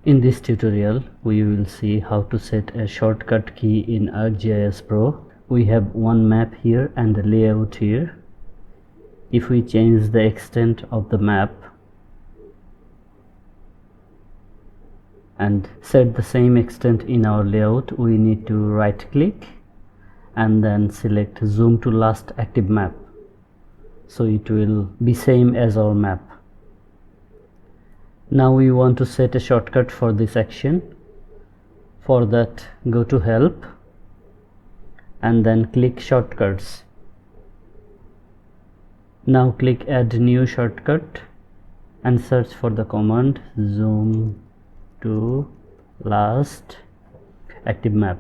In this tutorial, we will see how to set a shortcut key in ArcGIS Pro. We have one map here and a layout here. If we change the extent of the map and set the same extent in our layout, we need to right click and then select zoom to last active map, so it will be same as our map. Now we want to set a shortcut for this action. For that, go to help and then click shortcuts. Now click add new shortcut and search for the command zoom to last active map.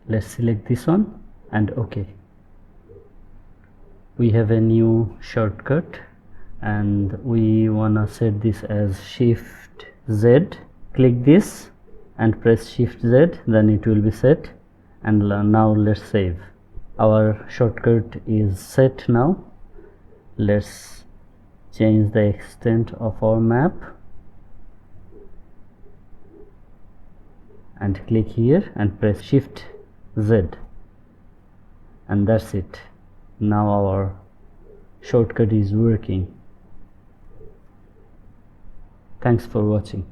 Let's select this one and OK. We have a new shortcut and we wanna set this as Shift Z. Click this and press Shift Z, then it will be set. And now let's save. Our shortcut is set now. Let's change the extent of our map and click here and press Shift Z, and that's it. Now our shortcut is working. Thanks for watching.